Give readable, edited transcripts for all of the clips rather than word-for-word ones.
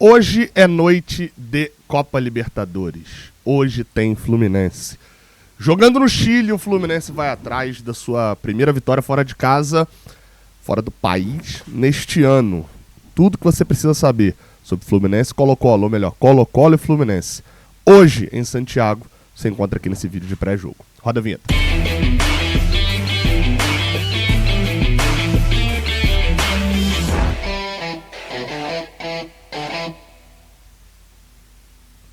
Hoje é noite de Copa Libertadores. Hoje tem Fluminense. Jogando no Chile, o Fluminense vai atrás da sua primeira vitória fora de casa, fora do país, neste ano. Tudo que você precisa saber sobre Fluminense, Colo-Colo, ou melhor, Colo-Colo e Fluminense. Hoje, em Santiago, você encontra aqui nesse vídeo de pré-jogo. Roda a vinheta.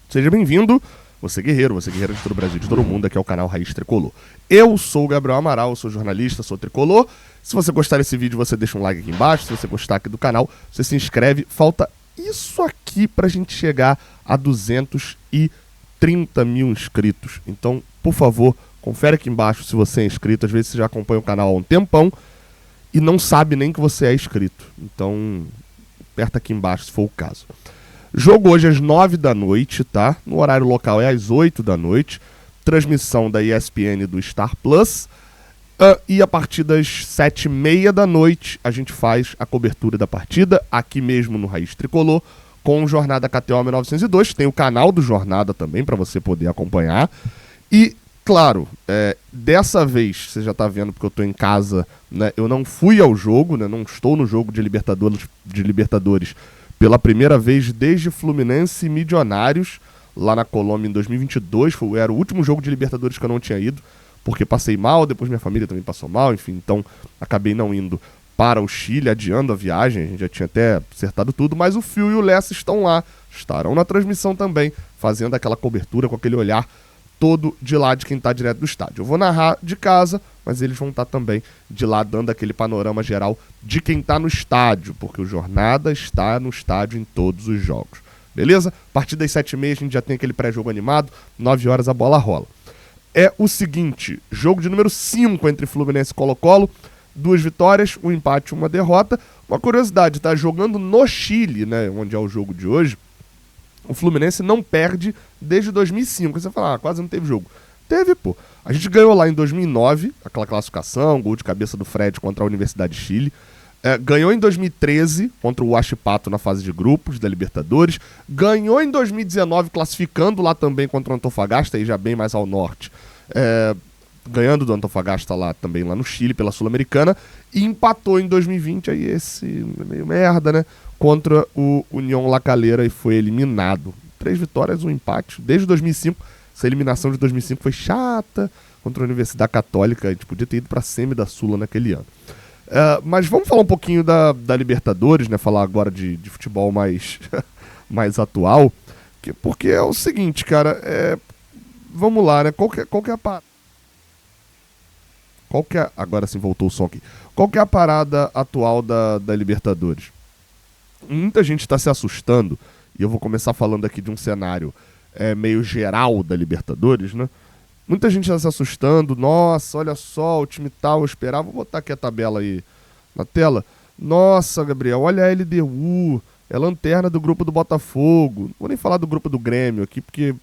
Seja bem-vindo, você guerreiro de todo o Brasil, de todo mundo, aqui é o canal Raiz Tricolor. Eu sou o Gabriel Amaral, sou jornalista, sou tricolor. Se você gostar desse vídeo, você deixa um like aqui embaixo. Se você gostar aqui do canal, você se inscreve. Falta isso aqui pra gente chegar a 230 mil inscritos. Então, por favor, confere aqui embaixo se você é inscrito. Às vezes você já acompanha o canal há um tempão e não sabe nem que você é inscrito. Então, aperta aqui embaixo se for o caso. Jogo hoje às 9 da noite, tá? No horário local é às 8 da noite. Transmissão da ESPN e do Star Plus. E a partir das 7h30 da noite a gente faz a cobertura da partida aqui mesmo no Raiz Tricolor com o Jornada KTO 1902. Tem o canal do Jornada também para você poder acompanhar. E, claro, dessa vez, você já tá vendo porque eu tô em casa, né? Eu não fui ao jogo, né? Não estou no jogo de Libertadores pela primeira vez desde Fluminense e Milionários, lá na Colômbia em 2022. Era o último jogo de Libertadores que eu não tinha ido, porque passei mal, depois minha família também passou mal, enfim, então acabei não indo para o Chile, adiando a viagem, a gente já tinha até acertado tudo, mas o Fio e o Lessa estão lá, estarão na transmissão também, fazendo aquela cobertura com aquele olhar todo de lá de quem está direto do estádio. Eu vou narrar de casa, mas eles vão estar também de lá dando aquele panorama geral de quem está no estádio, porque o Jornada está no estádio em todos os jogos. Beleza? A partir das 7h30 a gente já tem aquele pré-jogo animado, 9 horas a bola rola. É o seguinte, jogo de número 5 entre Fluminense e Colo-Colo, 2 vitórias, 1 empate e 1 derrota. Uma curiosidade, tá jogando no Chile, né, onde é o jogo de hoje. O Fluminense não perde desde 2005. Você fala, quase não teve jogo. Teve, pô. A gente ganhou lá em 2009, aquela classificação, gol de cabeça do Fred contra a Universidade de Chile. Ganhou em 2013 contra o Huachipato na fase de grupos da Libertadores. Ganhou em 2019 classificando lá também contra o Antofagasta, aí já bem mais ao norte. Ganhando do Antofagasta lá também, lá no Chile, pela Sul-Americana. E empatou em 2020, aí esse meio merda, né? Contra o União La Calera e foi eliminado. 3 vitórias, 1 empate. Desde 2005, essa eliminação de 2005 foi chata contra a Universidade Católica. A gente podia ter ido para a semi da Sula naquele ano. Mas vamos falar um pouquinho da Libertadores, né? Falar agora de futebol mais, mais atual. Porque é o seguinte, cara. Vamos lá, né? Qual que é a parada? Agora sim voltou o som aqui. Qual que é a parada atual da Libertadores? Muita gente está se assustando, e eu vou começar falando aqui de um cenário meio geral da Libertadores, né? Muita gente está se assustando, nossa, olha só, o time tal, eu esperava, vou botar aqui a tabela aí na tela. Nossa, Gabriel, olha a LDU, é lanterna do grupo do Botafogo. Não vou nem falar do grupo do Grêmio aqui, porque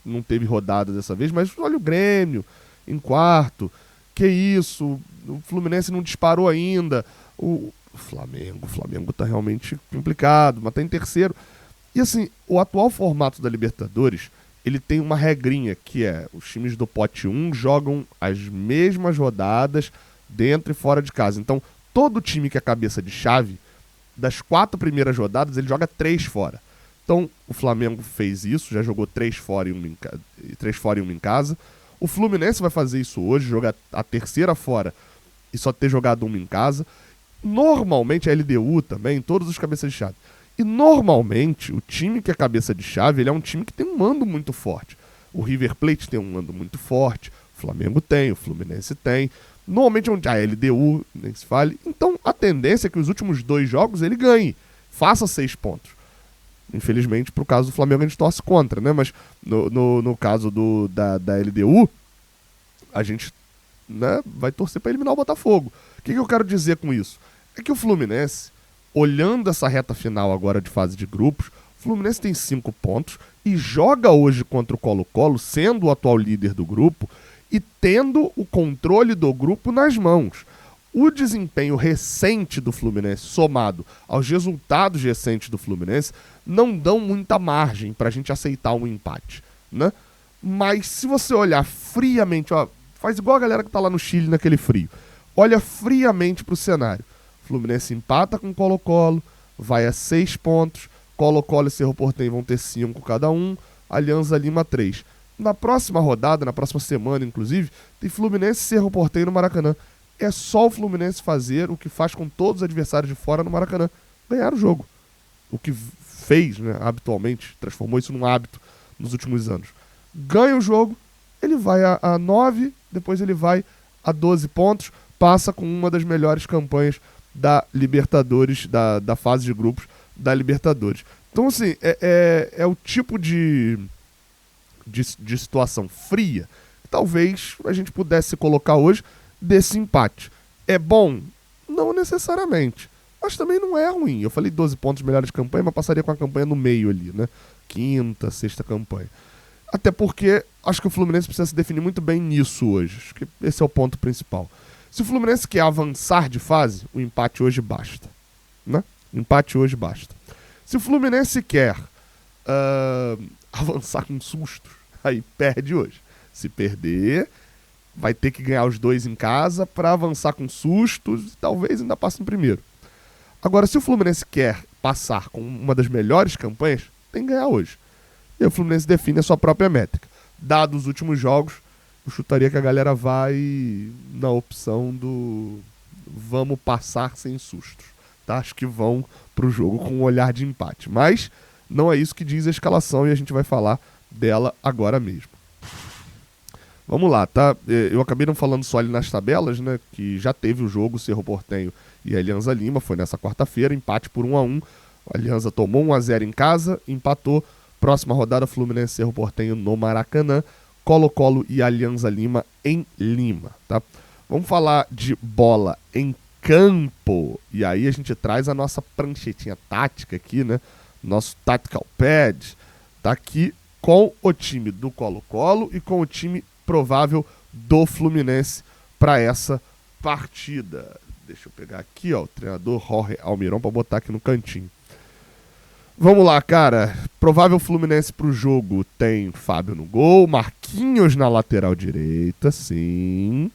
não teve rodada dessa vez, mas olha o Grêmio em quarto. Que isso, o Fluminense não disparou ainda. O Flamengo tá realmente complicado, mas tá em terceiro. E assim, o atual formato da Libertadores, ele tem uma regrinha, que é, os times do pote 1 jogam as mesmas rodadas dentro e fora de casa. Então, todo time que é cabeça de chave, das 4 primeiras rodadas, ele joga 3 fora. Então, o Flamengo fez isso, já jogou 3 fora e 1 em casa. O Fluminense vai fazer isso hoje, jogar a terceira fora e só ter jogado 1 em casa. Normalmente, a LDU também, todos os cabeças de chave. E normalmente, o time que é cabeça de chave, ele é um time que tem um mando muito forte. O River Plate tem um mando muito forte, o Flamengo tem, o Fluminense tem. Normalmente, a LDU, nem se fale. Então, a tendência é que os últimos 2 jogos ele ganhe, faça 6 pontos. Infelizmente, pro caso do Flamengo, a gente torce contra, né? Mas no caso da LDU, a gente, né, vai torcer para eliminar o Botafogo. O que eu quero dizer com isso? É que o Fluminense, olhando essa reta final agora de fase de grupos, o Fluminense tem 5 pontos e joga hoje contra o Colo-Colo, sendo o atual líder do grupo e tendo o controle do grupo nas mãos. O desempenho recente do Fluminense, somado aos resultados recentes do Fluminense, não dão muita margem pra gente aceitar um empate, né? Mas se você olhar friamente, ó, faz igual a galera que tá lá no Chile naquele frio. Olha friamente pro cenário. Fluminense empata com Colo-Colo, vai a 6 pontos, Colo-Colo e Cerro Porteño vão ter 5 cada um, Alianza Lima 3. Na próxima rodada, na próxima semana inclusive, tem Fluminense e Cerro Porteño no Maracanã. É só o Fluminense fazer o que faz com todos os adversários de fora no Maracanã, ganhar o jogo. O que fez, né, habitualmente, transformou isso num hábito nos últimos anos. Ganha o jogo, ele vai a 9, depois ele vai a 12 pontos, passa com uma das melhores campanhas da Libertadores, da fase de grupos da Libertadores. Então, assim, é o tipo de situação fria que talvez a gente pudesse colocar hoje desse empate. É bom? Não necessariamente. Mas também não é ruim. Eu falei 12 pontos melhores de campanha, mas passaria com a campanha no meio ali, né? Quinta, sexta campanha. Até porque acho que o Fluminense precisa se definir muito bem nisso hoje. Acho que esse é o ponto principal. Se o Fluminense quer avançar de fase, o empate hoje basta, né? O empate hoje basta. Se o Fluminense quer avançar com sustos, aí perde hoje. Se perder, vai ter que ganhar os 2 em casa para avançar com sustos e talvez ainda passe no primeiro. Agora, se o Fluminense quer passar com uma das melhores campanhas, tem que ganhar hoje. E aí o Fluminense define a sua própria métrica. Dados os últimos jogos, eu chutaria que a galera vai na opção do vamos passar sem sustos. Tá? Acho que vão pro jogo com um olhar de empate. Mas não é isso que diz a escalação e a gente vai falar dela agora mesmo. Vamos lá, tá? Eu acabei não falando só ali nas tabelas, né? Que já teve o jogo Cerro Porteño e Alianza Lima, foi nessa quarta-feira, empate por 1-1. A Alianza tomou 1-0 em casa, empatou. Próxima rodada, Fluminense Cerro Porteño no Maracanã, Colo-Colo e Alianza Lima em Lima, tá? Vamos falar de bola em campo. E aí a gente traz a nossa pranchetinha tática aqui, né? Nosso tactical pad tá aqui com o time do Colo-Colo e com o time provável do Fluminense para essa partida. Deixa eu pegar aqui, ó, o treinador Jorge Almirón para botar aqui no cantinho. Vamos lá, cara. Provável Fluminense pro jogo tem Fábio no gol, Marquinhos na lateral direita, sim.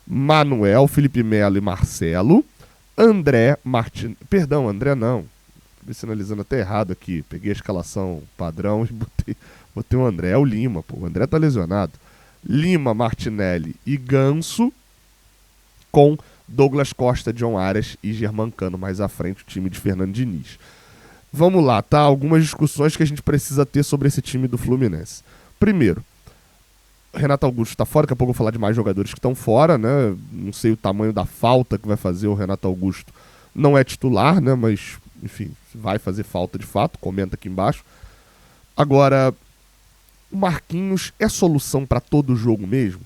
Manuel, Felipe Melo e Marcelo. André Martin... Perdão, André não. Tô sinalizando até errado aqui. Peguei a escalação padrão e botei o André. É o Lima, pô. O André tá lesionado. Lima, Martinelli e Ganso, com Douglas Costa, John Arias e Germancano mais à frente, o time de Fernando Diniz. Vamos lá, tá? Algumas discussões que a gente precisa ter sobre esse time do Fluminense. Primeiro, Renato Augusto tá fora, daqui a pouco eu vou falar de mais jogadores que estão fora, né? Não sei o tamanho da falta que vai fazer o Renato Augusto. Não é titular, né? Mas, enfim, vai fazer falta de fato, comenta aqui embaixo. Agora, o Marquinhos é solução para todo jogo mesmo?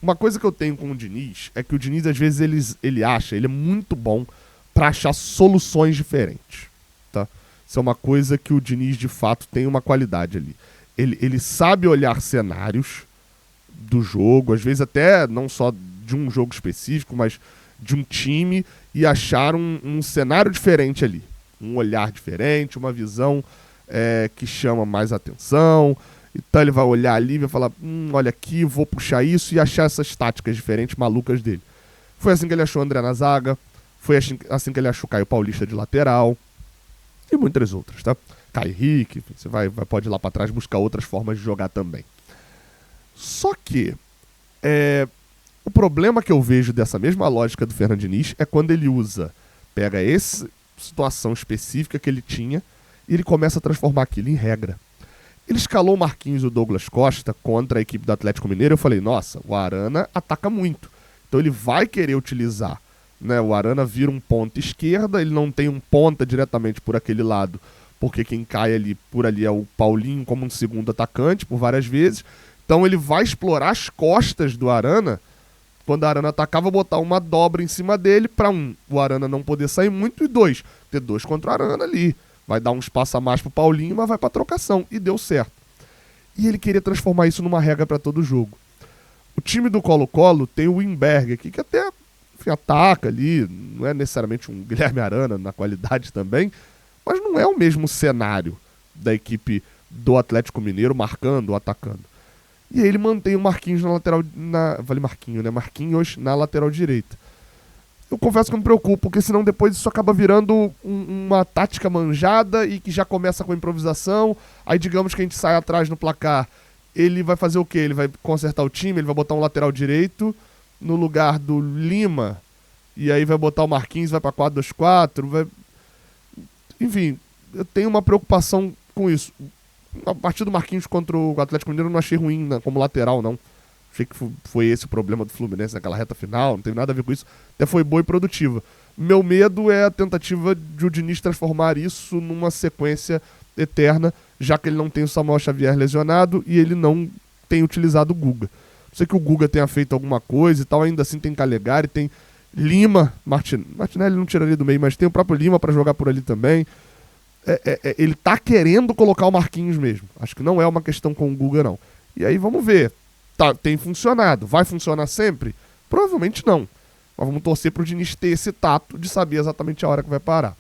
Uma coisa que eu tenho com o Diniz é que o Diniz, às vezes, ele é muito bom para achar soluções diferentes, tá? Isso é uma coisa que o Diniz, de fato, tem uma qualidade ali. Ele sabe olhar cenários do jogo, às vezes até não só de um jogo específico, mas de um time, e achar um cenário diferente ali. Um olhar diferente, uma visão que chama mais atenção. Então ele vai olhar ali e vai falar, olha aqui, vou puxar isso e achar essas táticas diferentes, malucas dele. Foi assim que ele achou o André na zaga, foi assim que ele achou o Caio Paulista de lateral, e muitas outras, tá? Caio Henrique, você pode ir lá para trás buscar outras formas de jogar também. Só que o problema que eu vejo dessa mesma lógica do Fernando Diniz é quando ele pega essa situação específica que ele tinha e ele começa a transformar aquilo em regra. Ele escalou o Marquinhos e o Douglas Costa contra a equipe do Atlético Mineiro. Eu falei, nossa, o Arana ataca muito. Então ele vai querer utilizar, né? O Arana vira um ponta esquerda, ele não tem um ponta diretamente por aquele lado, porque quem cai ali por ali é o Paulinho como um segundo atacante por várias vezes. Então ele vai explorar as costas do Arana. Quando a Arana atacava, botar uma dobra em cima dele para o Arana não poder sair muito, e ter dois contra o Arana ali. Vai dar um espaço a mais pro Paulinho, mas vai pra trocação. E deu certo. E ele queria transformar isso numa regra para todo jogo. O time do Colo-Colo tem o Wimberg aqui, que até ataca ali, não é necessariamente um Guilherme Arana na qualidade também, mas não é o mesmo cenário da equipe do Atlético Mineiro marcando ou atacando. E aí ele mantém o Marquinhos na lateral... Vale Marquinhos, né? Marquinhos na lateral direita. Eu confesso que eu me preocupo, porque senão depois isso acaba virando uma tática manjada e que já começa com improvisação. Aí digamos que a gente sai atrás no placar. Ele vai fazer o quê? Ele vai consertar o time, ele vai botar um lateral direito no lugar do Lima. E aí vai botar o Marquinhos, vai pra 4-2-4. Vai... Enfim, eu tenho uma preocupação com isso. A partida do Marquinhos contra o Atlético Mineiro eu não achei ruim como lateral, não. Achei que foi esse o problema do Fluminense naquela reta final, não teve nada a ver com isso. Até foi boa e produtiva. Meu medo é a tentativa de o Diniz transformar isso numa sequência eterna, já que ele não tem o Samuel Xavier lesionado e ele não tem utilizado o Guga. Não sei que o Guga tenha feito alguma coisa e tal, ainda assim tem Calegari, tem Lima, Martinelli não tiraria do meio, mas tem o próprio Lima para jogar por ali também. Ele tá querendo colocar o Marquinhos mesmo. Acho que não é uma questão com o Guga, não. E aí vamos ver. Tem funcionado. Vai funcionar sempre? Provavelmente não. Mas vamos torcer pro Diniz ter esse tato de saber exatamente a hora que vai parar.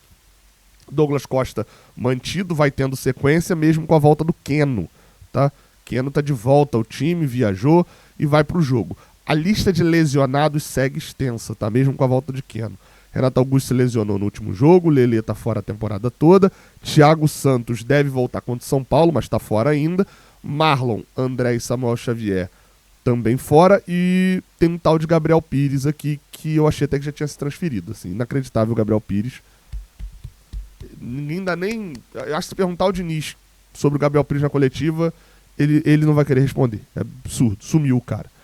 Douglas Costa mantido, vai tendo sequência mesmo com a volta do Keno. Tá? Keno tá de volta ao time, viajou e vai pro jogo. A lista de lesionados segue extensa, tá? Mesmo com a volta de Keno. Renato Augusto se lesionou no último jogo, Lelê tá fora a temporada toda, Thiago Santos deve voltar contra o São Paulo, mas tá fora ainda, Marlon, André e Samuel Xavier também fora, e tem um tal de Gabriel Pires aqui, que eu achei até que já tinha se transferido, assim, inacreditável o Gabriel Pires. Ninguém dá nem... Eu acho que se perguntar ao Diniz sobre o Gabriel Pires na coletiva, ele não vai querer responder, é absurdo, sumiu o cara.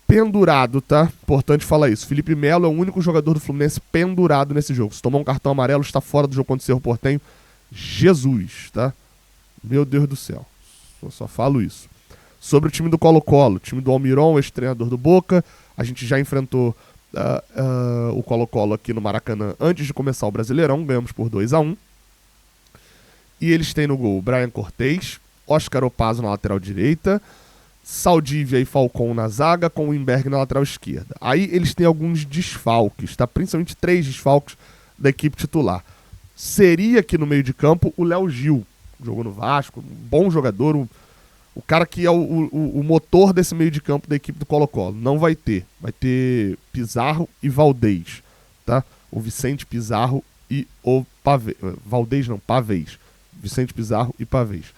Pendurado, tá? Importante falar isso. Felipe Melo é o único jogador do Fluminense pendurado nesse jogo. Se tomar um cartão amarelo, está fora do jogo contra o Cerro Porteño. Jesus, tá? Meu Deus do céu. Eu só falo isso. Sobre o time do Colo-Colo, o time do Almiron, ex-treinador do Boca. A gente já enfrentou o Colo-Colo aqui no Maracanã antes de começar o Brasileirão. Ganhamos por 2-1. E eles têm no gol Brian Cortez, Oscar Opazo na lateral direita, Saldívia e Falcão na zaga, com o Wimberg na lateral esquerda. Aí eles têm alguns desfalques, tá? Principalmente 3 desfalques da equipe titular. Seria aqui no meio de campo o Léo Gil, jogou no Vasco, um bom jogador, o cara que é o motor desse meio de campo da equipe do Colo-Colo. Não vai ter. Vai ter Pizarro e Valdez, tá? O Vicente Pizarro e o Pavês. Valdez não, Pavês. Vicente Pizarro e Pavês.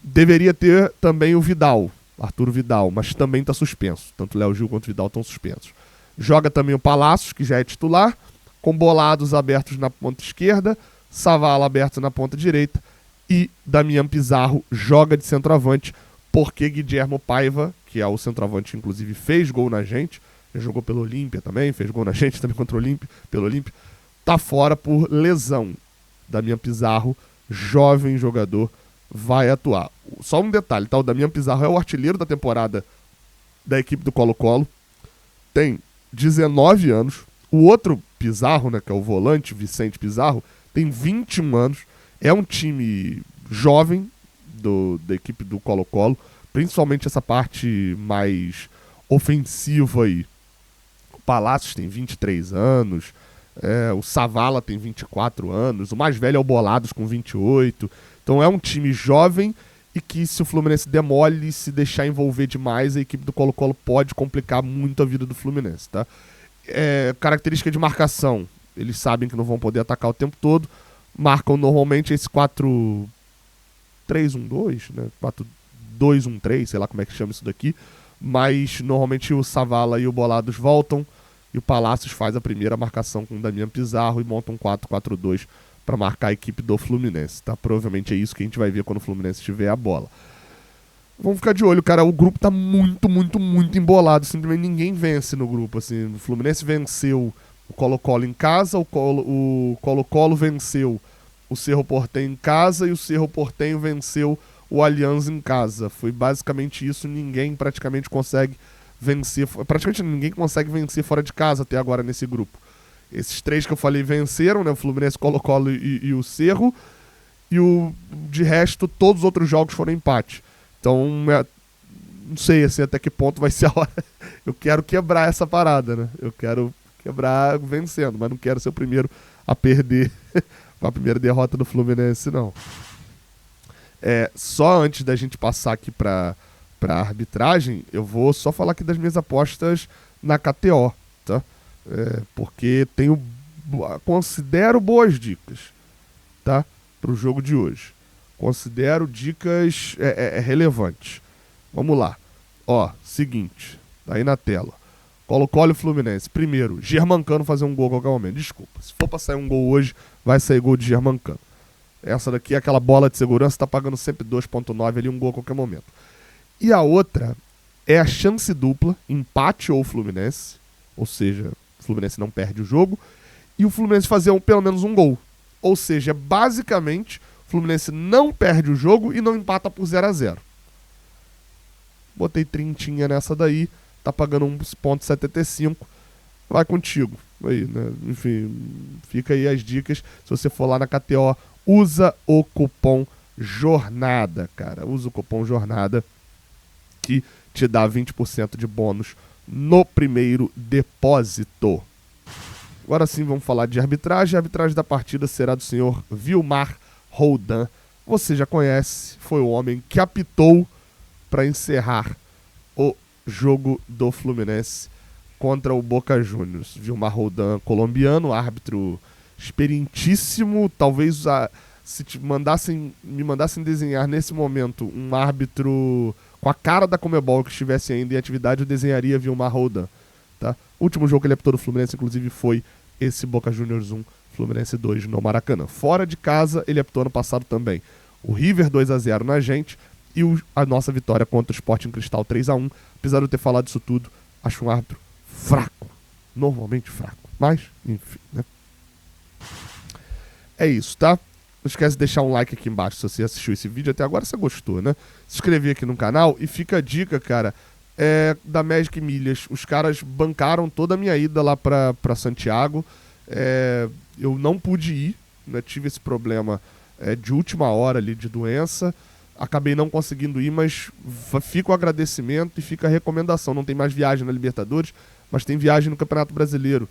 Deveria ter também o Vidal, Arthur Vidal, mas também está suspenso. Tanto o Léo Gil quanto o Vidal estão suspensos. Joga também o Palácios, que já é titular, com Bolados abertos na ponta esquerda, Savala aberto na ponta direita e Damian Pizarro joga de centroavante, porque Guilhermo Paiva, que é o centroavante, inclusive fez gol na gente, já jogou pelo Olímpia também, fez gol na gente também contra o Olímpia, pelo Olímpia, tá fora por lesão. Damian Pizarro, jovem jogador, vai atuar. Só um detalhe, tá? O Damian Pizarro é o artilheiro da temporada da equipe do Colo-Colo. Tem 19 anos. O outro Pizarro, né, que é o volante, Vicente Pizarro, tem 21 anos. É um time jovem da equipe do Colo-Colo, principalmente essa parte mais ofensiva aí. O Palácios tem 23 anos, o Savala tem 24 anos, o mais velho é o Bolados com 28. Então é um time jovem e que, se o Fluminense demole e se deixar envolver demais, a equipe do Colo-Colo pode complicar muito a vida do Fluminense, tá? Característica de marcação, eles sabem que não vão poder atacar o tempo todo, marcam normalmente esse 4-3-1-2, né? 4-2-1-3, sei lá como é que chama isso daqui, mas normalmente o Savala e o Bolados voltam e o Palácios faz a primeira marcação com o Damian Pizarro e monta um 4-4-2 para marcar a equipe do Fluminense, tá? Provavelmente é isso que a gente vai ver quando o Fluminense tiver a bola. Vamos ficar de olho, cara. O grupo tá muito, muito, muito embolado. Simplesmente ninguém vence no grupo, assim. O Fluminense venceu o Colo-Colo em casa, o Colo-Colo venceu o Cerro Porteño em casa e o Cerro Porteño venceu o Alianza em casa. Foi basicamente isso. Ninguém praticamente consegue vencer. Praticamente ninguém consegue vencer fora de casa até agora nesse grupo. Esses 3 que eu falei venceram, né? O Fluminense, Colo-Colo e o Cerro. E de resto, todos os outros jogos foram empate. Então, não sei assim, até que ponto vai ser a hora. Eu quero quebrar essa parada, né? Eu quero quebrar vencendo, mas não quero ser o primeiro a perder com a primeira derrota do Fluminense, não. Só antes da gente passar aqui pra arbitragem, eu vou só falar aqui das minhas apostas na KTO, tá? Porque considero boas dicas, tá? Pro jogo de hoje. Considero dicas relevantes. Vamos lá. Ó, seguinte, tá aí na tela. Colo-Colo e Fluminense. Primeiro, Germancano fazer um gol a qualquer momento. Desculpa, se for pra sair um gol hoje, vai sair gol de Germancano. Essa daqui é aquela bola de segurança, tá pagando sempre 2.9 ali, um gol a qualquer momento. E a outra é a chance dupla, empate ou Fluminense, ou seja, o Fluminense não perde o jogo, e o Fluminense fazer pelo menos um gol. Ou seja, basicamente, o Fluminense não perde o jogo e não empata por 0-0. Botei trintinha nessa daí, tá pagando 1.75, vai contigo. Aí, né? Enfim, fica aí as dicas. Se você for lá na KTO, usa o cupom JORNADA, cara. Usa o cupom JORNADA que te dá 20% de bônus no primeiro depósito. Agora sim, vamos falar de arbitragem. A arbitragem da partida será do senhor Vilmar Roldan. Você já conhece, foi o homem que apitou para encerrar o jogo do Fluminense contra o Boca Juniors. Vilmar Roldan, colombiano, árbitro experientíssimo. Talvez se me mandassem desenhar nesse momento um árbitro com a cara da Conmebol que estivesse ainda em atividade, eu desenharia Vilmar Roldan. Tá? O último jogo que ele apitou do Fluminense, inclusive, foi esse Boca Juniors 1, Fluminense 2 no Maracanã. Fora de casa, ele apitou ano passado também o River 2-0 na gente e a nossa vitória contra o Sporting Cristal 3-1. Apesar de eu ter falado isso tudo, acho um árbitro fraco. Normalmente fraco. Mas, enfim, né? É isso, tá? Não esquece de deixar um like aqui embaixo se você assistiu esse vídeo até agora, você gostou, né? Se inscrever aqui no canal e fica a dica, cara, da Magic Milhas. Os caras bancaram toda a minha ida lá pra Santiago. Eu não pude ir, né? Tive esse problema de última hora ali de doença. Acabei não conseguindo ir, mas fica o agradecimento e fica a recomendação. Não tem mais viagem na Libertadores, mas tem viagem no Campeonato Brasileiro.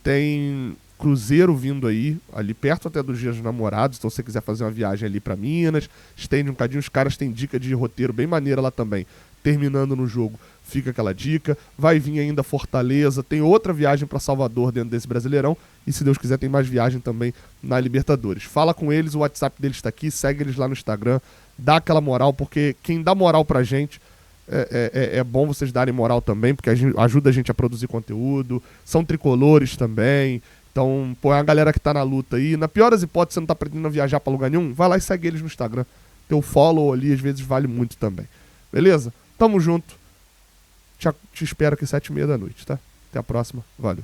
Tem cruzeiro vindo aí, ali perto até dos Dias dos Namorados. Então se você quiser fazer uma viagem ali pra Minas, estende um bocadinho. Os caras têm dica de roteiro bem maneira lá também. Terminando no jogo, fica aquela dica. Vai vir ainda Fortaleza, tem outra viagem para Salvador dentro desse Brasileirão. E se Deus quiser tem mais viagem também na Libertadores. Fala com eles, o WhatsApp deles está aqui, segue eles lá no Instagram. Dá aquela moral, porque quem dá moral pra gente é bom vocês darem moral também, porque ajuda a gente a produzir conteúdo. São tricolores também. Então, é a galera que tá na luta aí. Na pior das hipóteses, você não tá pretendendo viajar pra lugar nenhum, vai lá e segue eles no Instagram. Teu follow ali, às vezes, vale muito também. Beleza? Tamo junto. Te espero aqui 7h30 da noite, tá? Até a próxima. Valeu.